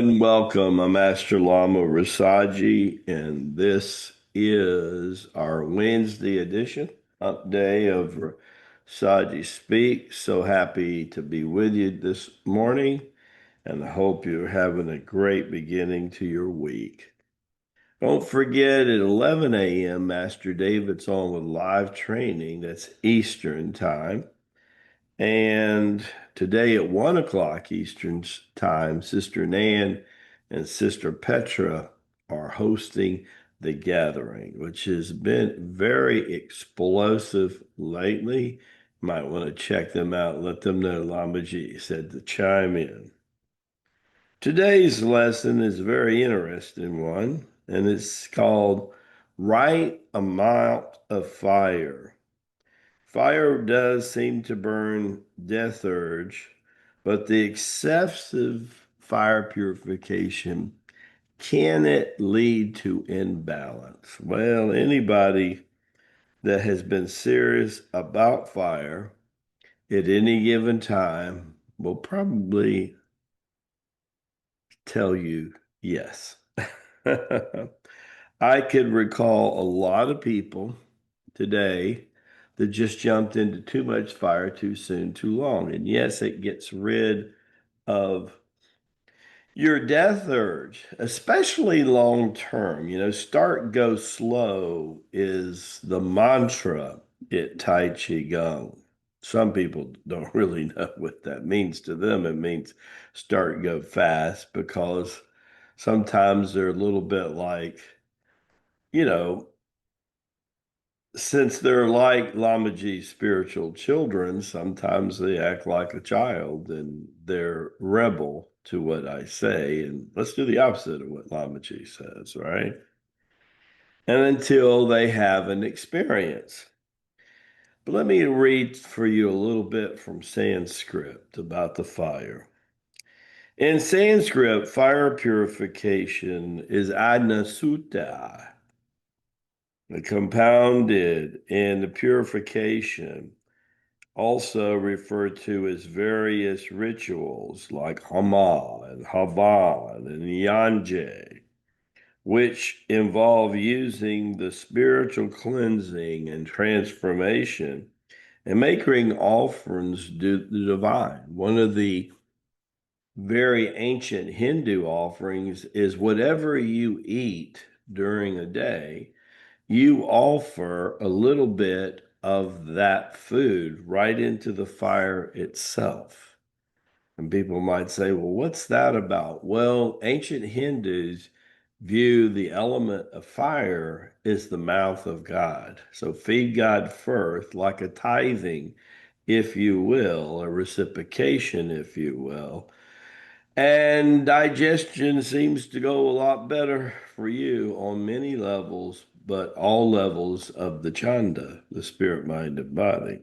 and welcome. I'm Master Lama Rasaji, and this is our Wednesday edition, up day of Rasaji Speak. So happy to be with you this morning, and I hope you're having a great beginning to your week. Don't forget at 11 a.m., Master David's on with live training. That's Eastern time. And today at 1 o'clock Eastern time, Sister Nan and Sister Petra are hosting the gathering, which has been very explosive lately. Might want to check them out. Let them know Lamaji said to chime in. Today's lesson is a very interesting one, and it's called Right Amount of Fire. Fire does seem to burn death urge, but the excessive fire purification, can it lead to imbalance? Well, anybody that has been serious about fire at any given time will probably tell you yes. I could recall a lot of people today that just jumped into too much fire too soon, too long. And yes, it gets rid of your death urge, especially long term. Start, go slow is the mantra at Tai Chi Gung. Some people don't really know what that means to them. It means start, go fast because sometimes they're a little bit like, you know, since they're like Lamaji's spiritual children, sometimes they act like a child and they're rebel to what I say. And let's do the opposite of what Lamaji says, right? And until they have an experience. But let me read for you a little bit from Sanskrit about the fire. In Sanskrit, fire purification is adna sutta, the compounded, and the purification also referred to as various rituals like Hama and Havan and Yanje, which involve using the spiritual cleansing and transformation and making offerings to the divine. One of the very ancient Hindu offerings is whatever you eat during a day, you offer a little bit of that food right into the fire itself. And people might say, well, what's that about? Well, ancient Hindus view the element of fire as the mouth of God. So feed God first, like a tithing, if you will, a reciprocation, if you will. And digestion seems to go a lot better for you on many levels, but all levels of the chanda, the spirit, mind, and body.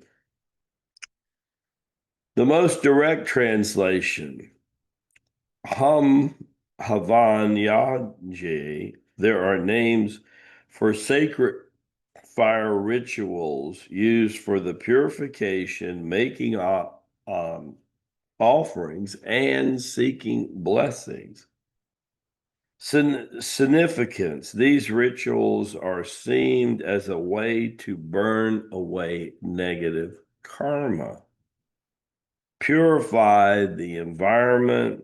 The most direct translation, Hum Havan Yaji, there are names for sacred fire rituals used for the purification, making offerings, and seeking blessings. Significance. These rituals are seen as a way to burn away negative karma, purify the environment,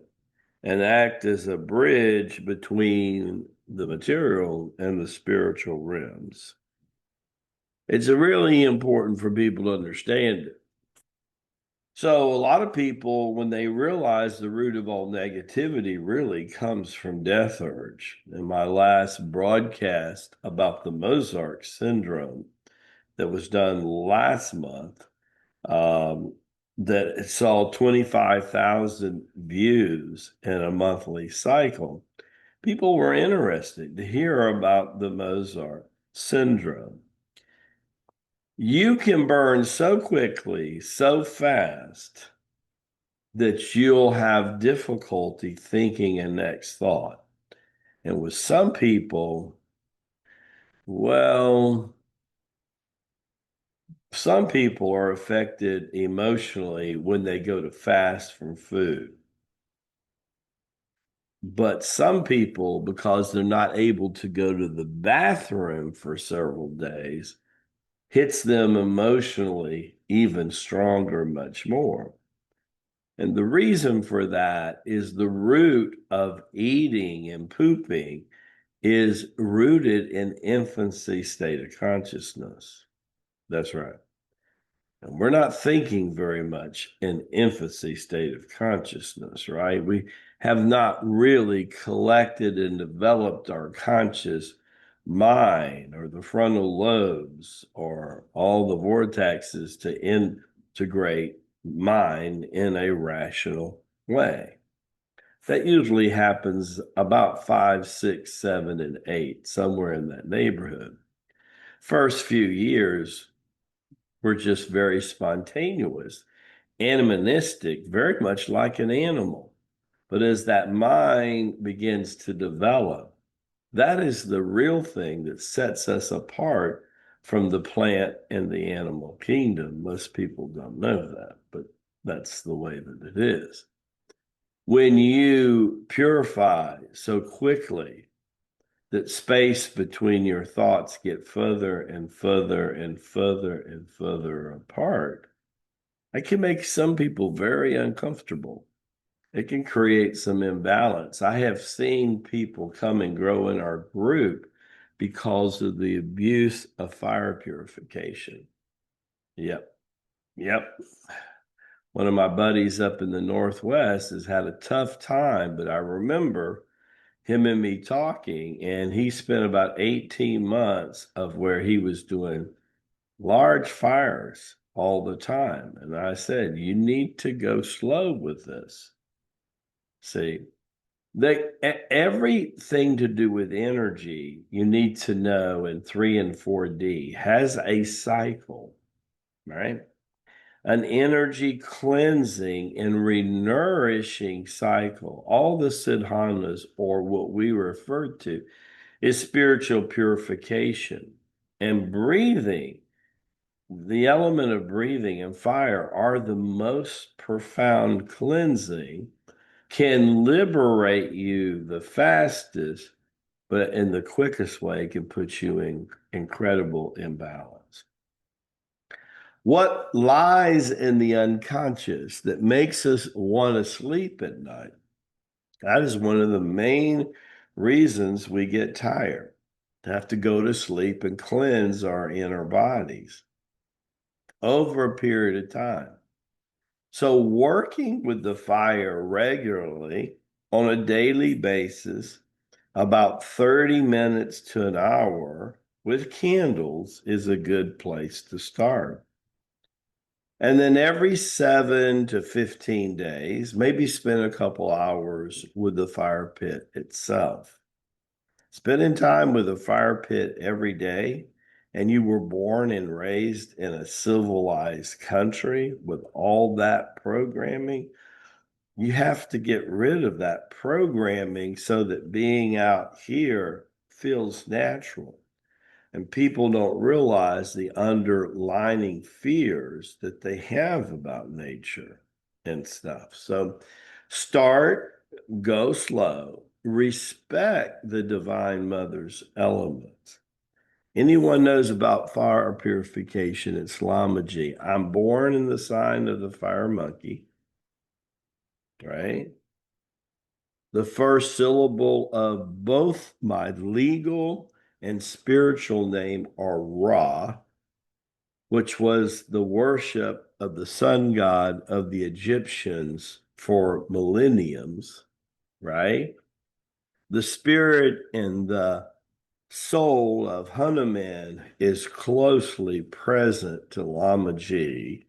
and act as a bridge between the material and the spiritual realms. It's really important for people to understand it. So, a lot of people, when they realize the root of all negativity really comes from death urge. In my last broadcast about the Mozart syndrome that was done last month, um, that it saw 25,000 views in a monthly cycle, people were interested to hear about the Mozart syndrome. You can burn so quickly, so fast, that you'll have difficulty thinking a next thought. And with some people, well, some people are affected emotionally when they go to fast from food. But some people, because they're not able to go to the bathroom for several days, hits them emotionally even stronger, much more. And the reason for that is the root of eating and pooping is rooted in infancy state of consciousness. That's right. And we're not thinking very much in infancy state of consciousness, right? We have not really collected and developed our conscious mind or the frontal lobes or all the vortexes to integrate mind in a rational way. That usually happens about 5, 6, 7, and 8, somewhere in that neighborhood. First few years, we're just very spontaneous, animistic, very much like an animal. But as that mind begins to develop, that is the real thing that sets us apart from the plant and the animal kingdom. Most people don't know that, but that's the way that it is. When you purify so quickly that space between your thoughts get further and further and further and further apart, it can make some people very uncomfortable. It can create some imbalance. I have seen people come and grow in our group because of the abuse of fire purification. Yep. Yep. One of my buddies up in the Northwest has had a tough time, but I remember him and me talking, and he spent about 18 months of where he was doing large fires all the time. And I said, you need to go slow with this. See, everything to do with energy, you need to know in 3 and 4D has a cycle, right? An energy cleansing and renourishing cycle. All the siddhanas, or what we refer to, is spiritual purification. And breathing, the element of breathing and fire are the most profound cleansing, can liberate you the fastest, but in the quickest way can put you in incredible imbalance. What lies in the unconscious that makes us want to sleep at night? That is one of the main reasons we get tired, to have to go to sleep and cleanse our inner bodies over a period of time. So, working with the fire regularly on a daily basis, about 30 minutes to an hour with candles, is a good place to start. And then every 7 to 15 days, maybe spend a couple hours with the fire pit itself. Spending time with a fire pit every day, and you were born and raised in a civilized country with all that programming, you have to get rid of that programming so that being out here feels natural. And people don't realize the underlining fears that they have about nature and stuff. So start, go slow, respect the Divine Mother's elements. Anyone knows about fire purification, it's Lamaji. I'm born in the sign of the fire monkey, right? The first syllable of both my legal and spiritual name are Ra, which was the worship of the sun god of the Egyptians for millenniums, right? The spirit and the soul of Hanuman is closely present to Lamaji,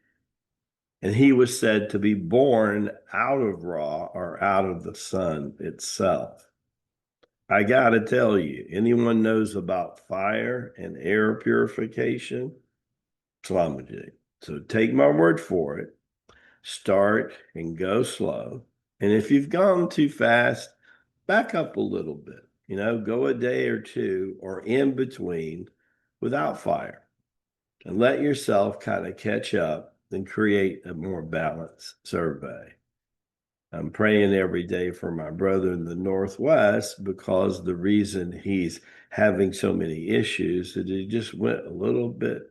and he was said to be born out of Ra, or out of the sun itself. I got to tell you, anyone knows about fire and air purification? Lamaji. So take my word for it. Start and go slow. And if you've gone too fast, back up a little bit. Go a day or two or in between without fire and let yourself kind of catch up and create a more balanced survey. I'm praying every day for my brother in the Northwest because the reason he's having so many issues is he just went a little bit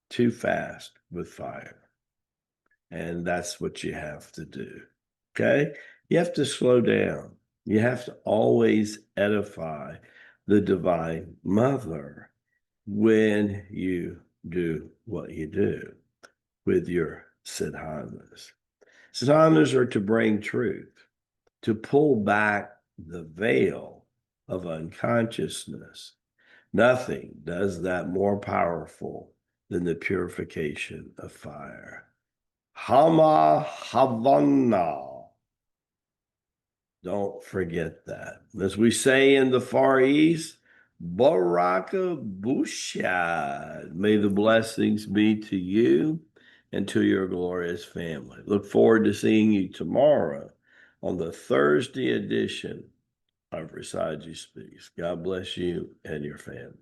too fast with fire. And that's what you have to do. Okay. You have to slow down. You have to always edify the Divine Mother when you do what you do with your sadhanas. Sadhanas are to bring truth, to pull back the veil of unconsciousness. Nothing does that more powerful than the purification of fire. Hama Havana. Don't forget that. As we say in the Far East, Baraka Bushad. May the blessings be to you and to your glorious family. Look forward to seeing you tomorrow on the Thursday edition of Rasaji Speaks. God bless you and your family.